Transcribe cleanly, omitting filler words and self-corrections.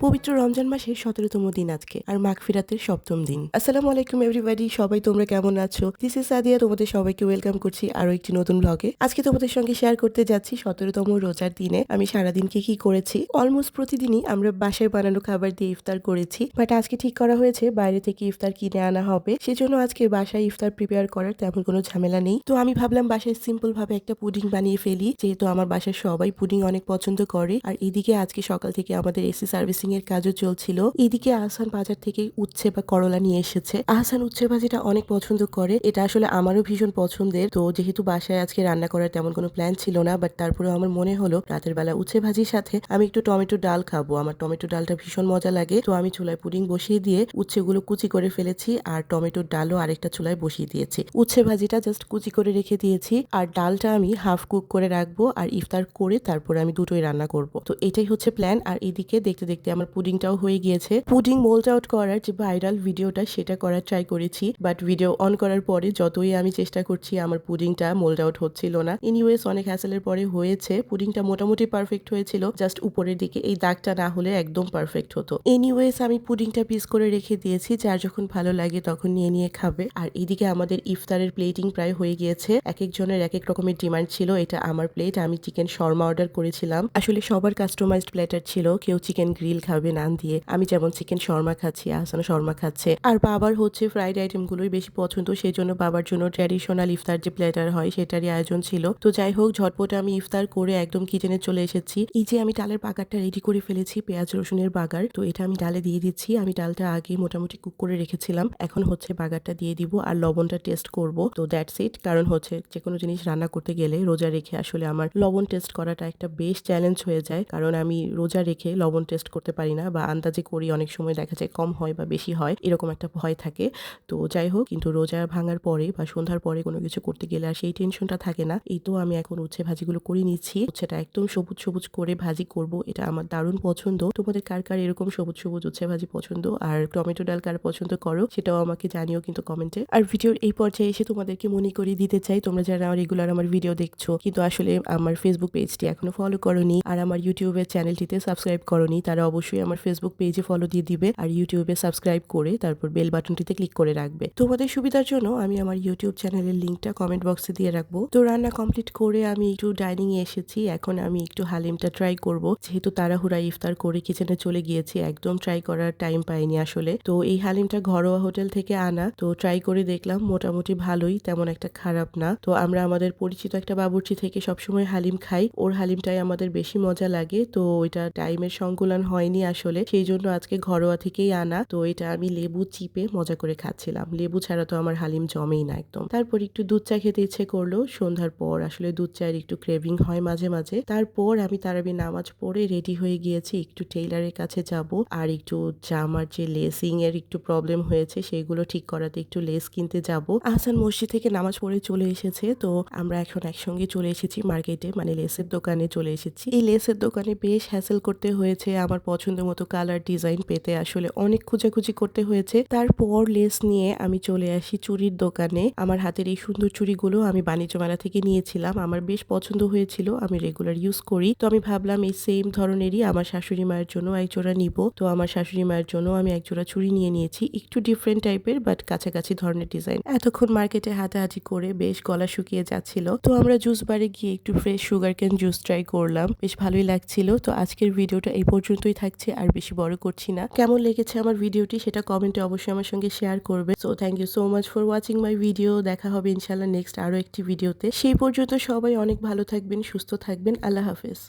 পবিত্র রমজান মাসের ১৭তম দিন আজকে আর মাগফিরাতের ৭ম দিন। আসসালামু আলাইকুম এভরিবডি, সবাই তোমরা কেমন আছো? দিস ইজ সাদিয়া, তোমাদের সবাইকে ওয়েলকাম করছি আরো একটি নতুন ব্লগে। আজকে তোমাদের সঙ্গে শেয়ার করতে যাচ্ছি ১৭তম রোজার দিনে আমি সারাদিন কি করেছি। অলমোস্ট প্রতিদিনই আমরা বাসায় বানানো খাবার দিয়ে ইফতার করেছি, বাট আজকে ঠিক করা হয়েছে বাইরে থেকে ইফতার কিনে আনা হবে। সেজন্য আজকে বাসায় ইফতার প্রিপেয়ার করার তেমন কোনো ঝামেলা নেই। তো আমি ভাবলাম বাসায় সিম্পল ভাবে একটা পুডিং বানিয়ে ফেলি, যেহেতু আমার বাসায় সবাই পুডিং অনেক পছন্দ করে। আর এদিকে আজকে সকাল থেকে আমাদের এসি সার্ভিসিং এর কাজও চলছিল। এদিকে আহসান বাজার থেকে উচ্ছে বা করলা নিয়ে এসেছে। আহসান উচ্ছে ভাজিটা অনেক পছন্দ করে, এটা আসলে আমারও ভীষণ পছন্দের। তো যেহেতু বাসায় আজকে রান্না করার তেমন কোনো প্ল্যান ছিল না, বাট তারপরেও আমার মনে হলো রাতের বেলা উচ্ছে ভাজির সাথে আমি একটু টমেটো ডাল খাবো। আমার টমেটো ডালটা ভীষণ মজা লাগে। তো আমি চুলায় পুডিং বসিয়ে দিয়ে উচ্ছেগুলো কুচি করে ফেলেছি আর টমেটোর ডালও আরেকটা চুলায় বসিয়ে দিয়েছি। উচ্ছে ভাজিটা জাস্ট কুচি করে রেখে দিয়েছি আর ডালটা আমি হাফ কুক করে রাখবো আর ইফতার করে তারপরে আমি দুটোই রান্না করব। তো এটাই হচ্ছে প্ল্যান। আর এদিকে দেখতে দেখতে আমার পুডিংটাও হয়ে গিয়েছে। পুডিং মোল্ড আউট করার যে ভাইরাল ভিডিওটা সেটা করার ট্রাই করেছি, বাট ভিডিও অন করার পরে যতই আমি চেষ্টা করছি আমার পুডিংটা মোল্ড আউট হচ্ছিল না। এনিওয়েজ অনেক হ্যাসেলের পরে হয়েছে। পুডিংটা মোটামুটি পারফেক্ট হয়েছিল, জাস্ট উপরের দিকে এই দাগটা না হলে একদম পারফেক্ট হতো। এনিওয়েজ আমি পুডিংটা পিস করে রেখে দিয়েছি, যার যখন ভালো লাগে তখন নিয়ে নিয়ে খাবে। আর এদিকে আমাদের ইফতারের প্লেটিং প্রায় হয়ে গিয়েছে। এক একজনের এক এক রকমের ডিমান্ড ছিল। এটা আমার প্লেট, আমি চিকেন শর্মা অর্ডার করেছিলাম। আসলে সবার কাস্টমাইজড প্লেটার ছিল, কেউ চিকেন গ্রিল খাবে নান দিয়ে, আমি যেমন চিকেন শর্মা খাচ্ছি, আহসান শর্মা খাচ্ছে। আর বাবার হচ্ছে ফ্রাইড আইটেম গুলোই বেশি পছন্দ, সেই জন্য বাবার জন্য ট্র্যাডিশনাল ইফতার যে প্লেটার হয় সেটারই আয়োজন ছিল। তো যাই হোক, ঝটপট আমি ইফতার করে একদম কিচেনে চলে এসেছি। এই যে আমি ডালের বাগারটা রেডি করে ফেলেছি, পেঁয়াজ রসুনের বাগার। তো এটা আমি ডালে দিয়ে দিচ্ছি। আমি ডালটা আগে মোটামুটি কুক করে রেখেছিলাম, এখন হচ্ছে বাগারটা দিয়ে দিব আর লবণটা টেস্ট করব। তো দ্যাটস ইট। কারণ হচ্ছে যে কোনো জিনিস রান্না করতে গেলে রোজা রেখে আসলে আমার লবণ টেস্ট করাটা একটা বেশ চ্যালেঞ্জ হয়ে যায়, কারণ আমি রোজা রেখে লবণ টেস্ট করতে পারি না, বা আন্দাজে করি, অনেক সময় দেখা যায় কম হয় বা বেশি হয়, এরকম একটা ভয় থাকে। তো যাই হোক, কিন্তু রোজা ভাঙার পরে বা সন্ধ্যার পরে কোনো কিছু করতে গেলে আর সেই টেনশনটা থাকে না। এই তো আমি এখন উচ্ছে ভাজিগুলো করে নিচ্ছি। উচ্ছেটা একদম সবুজ সবুজ করে ভাজি করব, এটা আমার দারুণ পছন্দ। তোমাদের কার কার এরকম সবুজ সবুজ উচ্ছে ভাজি পছন্দ আর টমেটো ডাল কার পছন্দ করো সেটাও আমাকে জানিও কিন্তু কমেন্টে। আর ভিডিওর এই পর্যায়ে এসে তোমাদেরকে মনে করিয়ে দিতে চাই, তোমরা যারা রেগুলার আমার ভিডিও দেখছো কিন্তু আসলে আমার ফেসবুক পেজটি এখনো ফলো করোনি আর আমার ইউটিউবের চ্যানেলটিতে সাবস্ক্রাইব করোনি, তারা অবশ্যই আমার ফেসবুক পেজে ফলো দিয়ে দিবে আর ইউটিউবে সাবস্ক্রাইব করে তারপর বেল বাটনটিতে ক্লিক করে রাখবে। তোমাদের সুবিধার জন্য আমি আমার ইউটিউব চ্যানেলের লিঙ্কটা কমেন্ট বক্সে দিয়ে রাখবো। তো রান্না কমপ্লিট করে আমি একটু ডাইনিং এ এসেছি। এখন আমি একটু হালিমটা ট্রাই করব, যেহেতু তাড়াহুড়া ইফতার করে কিচেনে চলে গিয়েছি, একদম ট্রাই করার টাইম পাইনি আসলে। তো এই হালিমটা ঘরোয়া হোটেল থেকে আনা, তো ট্রাই করে দেখলাম মোটামুটি ভালোই, তেমন একটা খারাপ না। তো আমরা আমাদের পরিচিত একটা বাবুর্চি থেকে সবসময় হালিম খাই, ওর হালিমটাই আমাদের বেশি মজা লাগে। তো এটা টাইমের সংকুলন হয়নি আসলে, সেই জন্য আজকে ঘরোয়া থেকেই আনা। তো এটা আমি লেবু চিপে মজা করে খাচ্ছিলাম, লেবু ছাড়া তো আমার হালিম জমেই না একদম। তারপর একটু দুধ চা খেতে ইচ্ছে করলো সন্ধ্যার পর, আসলে দুধ চায়ের একটু ক্রেভিং হয় মাঝে মাঝে। তারপর আমি তারাবি নামাজ পড়ে রেডি হয়ে গিয়েছি, একটু টেইলারের কাছে যাব আর একটু জামার যে লেসিং এর একটু প্রবলেম হয়েছে সেগুলো ঠিক করাতে একটু লেস কিনতে যাব। আহসান মসজিদ থেকে নামাজ পড়ে চলে এসেছে, তো আমরা এখন একসঙ্গে চলে এসেছি মার্কেটে, মানে লেসের দোকানে চলে এসেছি। এই লেসের দোকানে বেশ হ্যাসেল করতে হয়েছে, আমার পছন্দ মতো কালার ডিজাইন পেতে আসলে অনেক খোঁজাখুঁজি করতে হয়েছে। তারপর লেস নিয়ে আমি চলে আসি চুড়ির দোকানে। আমার হাতের এই সুন্দর চুড়িগুলো আমি বাণিজ্য মেলা থেকে নিয়েছিলাম, আমার বেশ পছন্দ হয়েছিল, আমি রেগুলার ইউজ করি। তো আমি ভাবলাম এই সেম ধরনেরই আমার শাশুড়ি মায়ের জন্য এক জোড়া নিব। তো আমার শাশুড়ি মায়ের জন্য আমি এক জোড়া চুড়ি নিয়ে নিয়েছি, একটু ডিফারেন্ট টাইপের বাট কাছাকাছি ধরনের ডিজাইন। এতক্ষণ মার্কেটে হাঁটাহাঁটি করে বেশ গলা শুকিয়ে যাচ্ছিল, তো আমরা জুস বারে গিয়ে একটু fresh sugar cane juice try করলাম, বেশ ভালোই লাগছিল। তো আজকের ভিডিওটা এই পর্যন্তই থাকছে, আর বেশি বড় করছি না। কেমন লেগেছে আমার ভিডিওটি সেটা কমেন্টে অবশ্যই আমার সঙ্গে শেয়ার করবে। So thank you so much for watching my video. দেখা হবে ইনশাল্লাহ নেক্সট আরো একটি ভিডিওতে। সেই পর্যন্ত সবাই অনেক ভালো থাকবেন, সুস্থ থাকবেন। আল্লাহ হাফেজ।